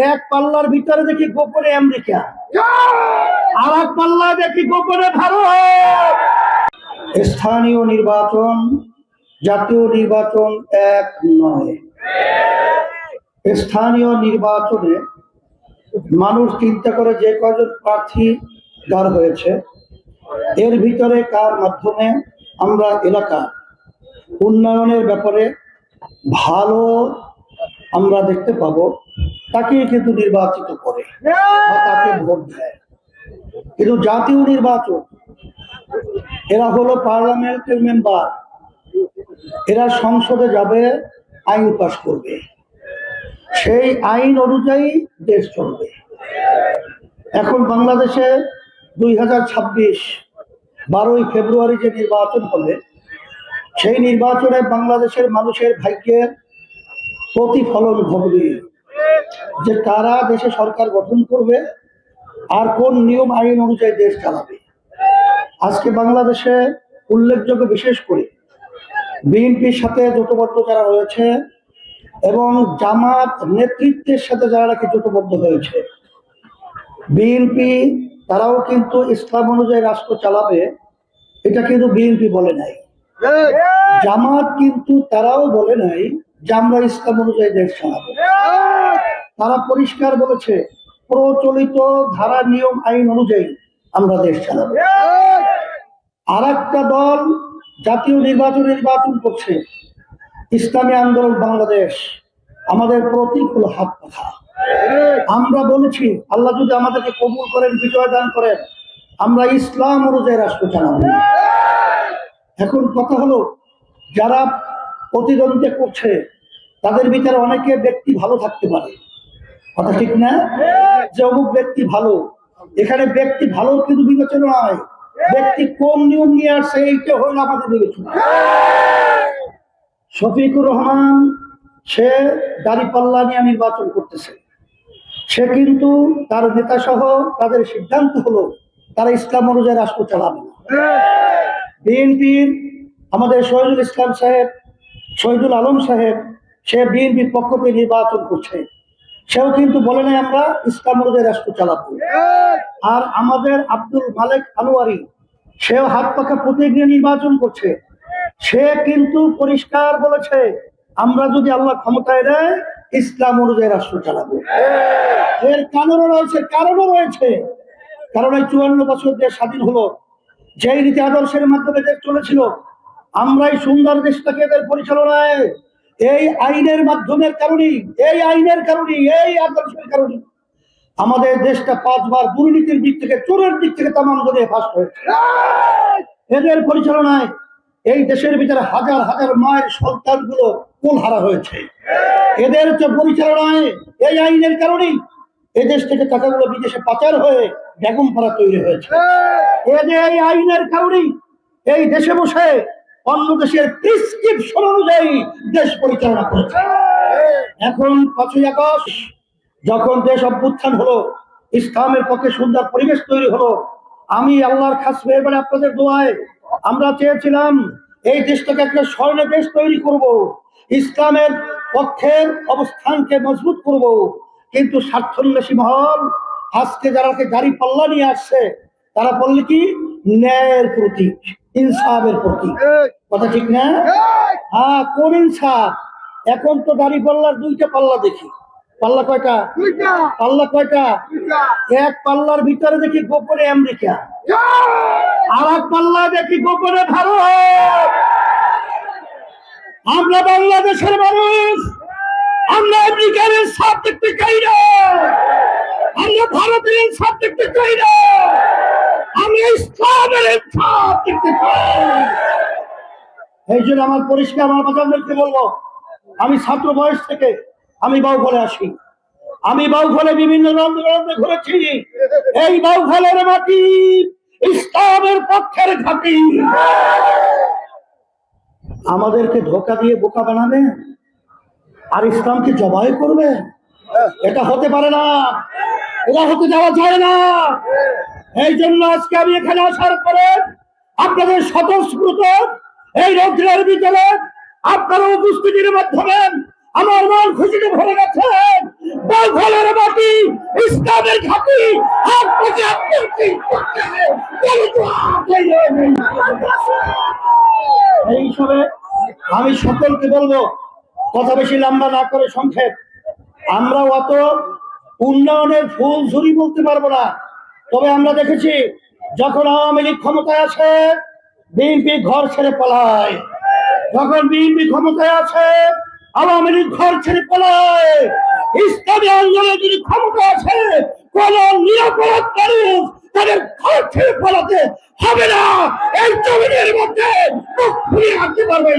এক পাল্লার ভিতরে দেখি গোপনে আমেরিকা, আর এক পাল্লা দেখি গোপনে ভারত। স্থানীয় নির্বাচন জাতীয় নির্বাচন এক নয়। স্থানীয় নির্বাচনে মানুষ চিন্তা করে যে কয়জন প্রার্থী দাঁড় হয়েছে এর ভিতরে কার মাধ্যমে আমরা এলাকা উন্নয়নের ব্যাপারে ভালো আমরা দেখতে পাবো তাকেই কিন্তু নির্বাচিত করে বা তাকে ভোট দেয়। কিন্তু জাতীয় নির্বাচন এরা হলো পার্লামেন্টের মেম্বার, এরা সংসদে যাবে, আইন পাস করবে, সেই আইন অনুযায়ী দেশ চলবে। এখন বাংলাদেশে 2026 12ই ফেব্রুয়ারি যে নির্বাচন হবে সেই নির্বাচনে বাংলাদেশের মানুষের ভাগ্যের প্রতিফলন ঘটবে, যে কারা দেশে সরকার গঠন করবে আর কোন নিয়ম আইন অনুযায়ী দেশ চালাবে। আজকে বাংলাদেশে উল্লেখযোগ্য বিশেষ করে বিএনপির সাথে জোটবদ্ধ যারা রয়েছে এবং জামাত নেতৃত্বের সাথে যারা নাকি জোটবদ্ধ হয়েছে, বিএনপি তারাও কিন্তু ইসলাম অনুযায়ী রাষ্ট্র চালাবে, এটা কিন্তু বিএনপি বলে নাই। জামাত কিন্তু তারাও বলে নাই যে আমরা ইসলাম অনুযায়ী দেশ চালাবো। তারা পরিষ্কার বলেছে প্রচলিত ধারা নিয়ম আইন অনুযায়ী আমরা দেশ চালাবো। আর একটা দল জাতীয় নির্বাচন করছে, ইসলামী আন্দোলন বাংলাদেশ, আমাদের প্রতীক হলো হাত পাখা। আমরা বলেছি আল্লাহ যদি আমাদেরকে কবুল করেন, বিজয় দান করেন, আমরা ইসলাম অনুযায়ী রাষ্ট্র চালাবো। এখন কথা হলো যারা প্রতিদ্বন্দ্বিতা করছে তাদের ভিতরে অনেকে ব্যক্তি ভালো থাকতে পারে, কথা ঠিক না? যে অমুক ব্যক্তি ভালো, এখানে ব্যক্তি ভালো কিন্তু বিবেচনা নয়, ব্যক্তি কোন নিয়ম নিয়ে আসছে এইটা হলো আমাদের বিবেচনা। শফিকুর রহমান সে দাঁড়িপাল্লা নিয়ে নির্বাচন করতেছে, সে কিন্তু তার নেতা সহ তাদের সিদ্ধান্ত হলো তারা ইসলাম অনুযায়ী রাষ্ট্র চালাবে না। বিএনপির আমাদের শহীদুল ইসলাম সাহেব, শহীদুল আলম সাহেব, সে বিএনপির পক্ষ থেকে নির্বাচন করছে, সেও কিন্তু বলে নাই আমরা ইসলাম অনুযায়ী রাষ্ট্র চালাবো। আর আমাদের আব্দুল মালেক আনোয়ারি, সেও হাত পাখা প্রতীক নিয়ে নির্বাচন করছে, সে কিন্তু পরিষ্কার বলেছে আমরা যদি আল্লাহ ক্ষমতায় দেয় ইসলাম অনুযায়ী রাষ্ট্র চালাবো। এর কারণও রয়েছে, কারণ এই 54 বছর দেশ স্বাধীন হলো, যেই নীতি আদর্শের মাধ্যমে দেশ চলেছিল, আমরাই সুন্দর দেশটাকে এদের পরিচালনায় এই আইনের মাধ্যমের কারণেই, এই আদর্শের কারণেই আমাদের দেশটা 5 বার দুর্নীতির দিক থেকে, চোরের দিক থেকে তামাম দুনিয়া ফাঁস হয়েছে। এদের পরিচালনায় এই দেশের ভিতরে হাজার হাজার মায়ের সন্তানগুলো কোলহারা হয়েছে। এদের পরিচালনায় এই আইনের কারণেই এদেশ থেকে টাকাগুলো বিদেশে পাচার হয়ে বেগম পাড়া তৈরি হয়েছে। এদের এই আইনের কারণেই এই দেশে বসে অন্য দেশের প্রেসক্রিপশন অনুযায়ী দেশ পরিচালনা করেছে। এখন 5ই আগস্ট যখন দেশ অভ্যুত্থান হলো, ইসলামের পক্ষে সুন্দর পরিবেশ তৈরি হলো, আমি আল্লাহর খাস মেহরবানি আপনাদের দোয়ায় আমরা চেয়েছিলাম এই দেশটাকে একটা স্বর্ণ দেশ তৈরি করব, ইসলামের পক্ষের অবস্থানকে মজবুত করব। কিন্তু স্বার্থন্বেষী মহল আজকে যারা গাড়ি পাল্লা নিয়ে আসছে তারা বললে কি ন্যায়ের প্রতীক, ইনসাফের প্রতীক, কথা ঠিক না? হ্যাঁ, কোন ইনসাফ? এখন তো দাড়ি পাল্লার 2টা পাল্লা দেখি। পাল্লা কয়টা? পাল্লা কয়টা? এক পাল্লার ভিতরে দেখি গোপনে আমেরিকা, আর এক পাল্লা দেখি গোপনে ভারত। আমরা বাংলাদেশের মানুষ, আমরা আমেরিকার ইনসাফ দেখতে চাই না, আমরা ভারতের ইনসাফ দেখতে চাই না, আমি ইসলামের ইনসাফ দেখতে চাই। এই জন্য আমার পরিষ্কার আমার বাচ্চাদেরকে বলবো, আমি ছাত্র বয়স থেকে আমি বাউফলে আসি, আমি বাউফলে বিভিন্ন আন্দোলনে ঘুরেছি। এই বাউফলের মাটি ইসলামের পক্ষের ঘাঁটি। আমাদেরকে ধোঁকা দিয়ে বোকা বানাবে আর ইসলামকে জবাই করবে, এটা হতে পারে না, এটা হতে দেওয়া যায় না। এই জন্য আজকে আমি এখানে আসার পরে আপনাদের স্বতঃস্ফূর্ত এই রৌদ্রের ভিতরে আপনারা উপস্থিতির মাধ্যমে আমার মন খুশিতে ভরে গেছে। বাউফলের মাটি ইসলামের ঘাঁটি হাত থেকে এই হিসাবে আমি সকলকে বলবো, কথা বেশি লম্বা না করে সংক্ষেপ, আমরা অত উন্নয়নের ফুল ঝুরি বলতে পারবো না, তবে আমরা দেখেছি যখন আওয়ামী লীগ ক্ষমতায় আসে বিএনপি ঘর ছেড়ে পালায়, যখন বিএনপি ক্ষমতায় আসে আওয়ামী লীগ ঘর ছেড়ে পালায়। ইসলামী আন্দোলন যদি ক্ষমতা আছে, কোন নিরাপরাধ মানুষ তাদের ঘর ছেড়ে পালাতে হবে না। এই জমিনের মধ্যে মুখ খুলে রাখতে পারবে।